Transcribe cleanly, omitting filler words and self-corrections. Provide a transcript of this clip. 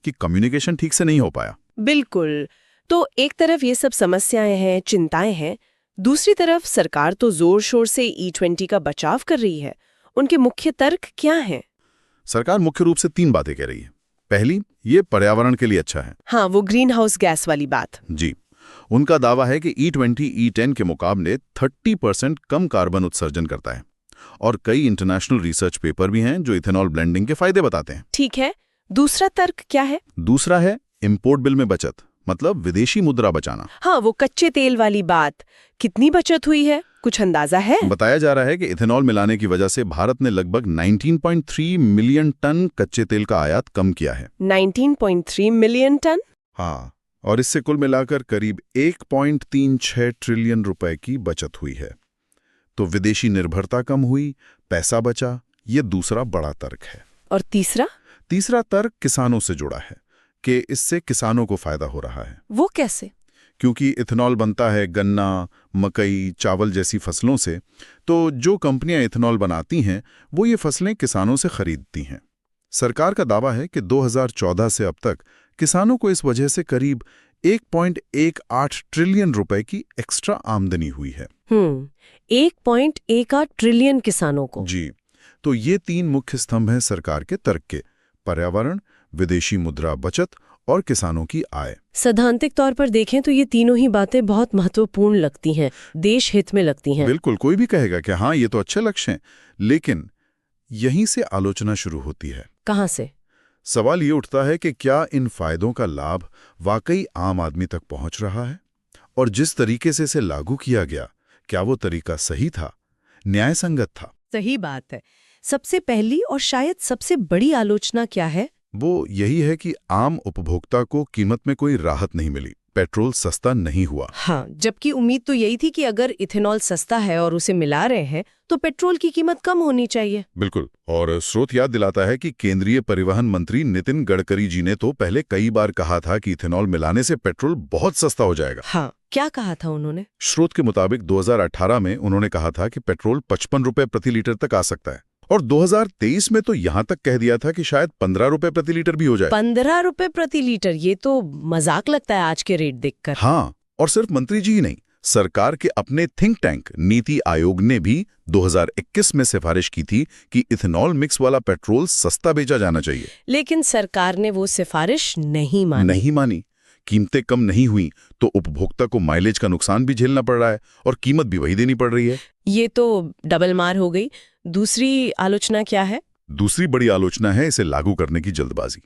कि कम्युनिकेशन ठीक से नहीं हो पाया। बिल्कुल। तो एक तरफ ये सब समस्याएं हैं, चिंताएं हैं, दूसरी तरफ सरकार तो जोर शोर से E20 का बचाव कर रही है। उनके मुख्य तर्क क्या हैं? सरकार मुख्य रूप से 3 बातें कह रही है। पहली, ये पर्यावरण के लिए अच्छा है। हाँ, वो ग्रीन हाउस गैस वाली बात। जी, उनका दावा है कि E20 E10 के मुकाबले 30% कम कार्बन उत्सर्जन करता है और कई इंटरनेशनल रिसर्च पेपर भी हैं जो इथेनॉल ब्लेंडिंग के फायदे बताते हैं। ठीक है, दूसरा तर्क क्या है? दूसरा है इंपोर्ट बिल में बचत, मतलब विदेशी मुद्रा बचाना। हाँ, वो कच्चे तेल वाली बात। कितनी बचत हुई है, कुछ अंदाजा है? बताया जा रहा है कि इथेनॉल मिलाने की वजह से भारत ने लगभग 19.3 मिलियन टन कच्चे तेल का आयात कम किया है। 19.3 मिलियन टन? हाँ, और इससे कुल मिलाकर करीब 1.36 ट्रिलियन रुपए की बचत हुई है। तो विदेशी निर्भरता कम हुई, पैसा बचा, ये दूसरा बड़ा तर्क है। और तीसरा? तीसरा तर्क किसानों से जुड़ा है कि इससे किसानों को फायदा हो रहा है। वो कैसे? क्योंकि इथेनॉल बनता है गन्ना, मकई, चावल जैसी फसलों से, तो जो कंपनियां इथेनॉल बनाती हैं वो ये फसलें किसानों से खरीदती हैं। सरकार का दावा है कि 2014 से अब तक किसानों को इस वजह से करीब 1.18 ट्रिलियन रुपए की एक्स्ट्रा आमदनी हुई है। 1.18 ट्रिलियन किसानों को? जी, तो ये 3 मुख्य स्तंभ हैं सरकार के तर्क के: पर्यावरण, विदेशी मुद्रा बचत और किसानों की आय। सैद्धांतिक तौर पर देखें तो ये तीनों ही बातें बहुत महत्वपूर्ण लगती हैं, देश हित में लगती हैं। बिल्कुल, कोई भी कहेगा कि हाँ, ये तो अच्छे लक्ष्य हैं, लेकिन यहीं से आलोचना शुरू होती है। कहाँ से? सवाल ये उठता है कि क्या इन फायदों का लाभ वाकई आम आदमी तक पहुंच रहा है? और जिस तरीके से इसे लागू किया गया, क्या वो तरीका सही था, न्यायसंगत था? सही बात है। सबसे पहली और शायद सबसे बड़ी आलोचना क्या है? वो यही है कि आम उपभोक्ता को कीमत में कोई राहत नहीं मिली, पेट्रोल सस्ता नहीं हुआ। हाँ, जबकि उम्मीद तो यही थी कि अगर इथेनॉल सस्ता है और उसे मिला रहे हैं तो पेट्रोल की कीमत कम होनी चाहिए। बिल्कुल, और स्रोत याद दिलाता है कि केंद्रीय परिवहन मंत्री नितिन गडकरी जी ने तो पहले कई बार कहा था कि इथेनॉल मिलाने से पेट्रोल बहुत सस्ता हो जाएगा। हाँ, क्या कहा था उन्होंने? स्रोत के मुताबिक 2018 में उन्होंने कहा था कि पेट्रोल 55 रुपए प्रति लीटर तक आ सकता है, और 2023 में तो यहां तक कह दिया था कि शायद 15 रुपए प्रति लीटर भी हो जाए। 15 रुपए प्रति लीटर, ये तो मजाक लगता है आज के रेट देखकर। हाँ, और सिर्फ मंत्री जी ही नहीं, सरकार के अपने थिंक टैंक नीति आयोग ने भी 2021 में सिफारिश की थी कि इथेनॉल मिक्स वाला पेट्रोल सस्ता बेचा जाना चाहिए। लेकिन सरकार ने वो सिफारिश नहीं मानी। कीमतें कम नहीं हुई तो उपभोक्ता को माइलेज का नुकसान भी झेलना पड़ रहा है और कीमत भी वही देनी पड़ रही है। ये तो डबल मार हो गई। दूसरी आलोचना क्या है? दूसरी बड़ी आलोचना है इसे लागू करने की जल्दबाजी।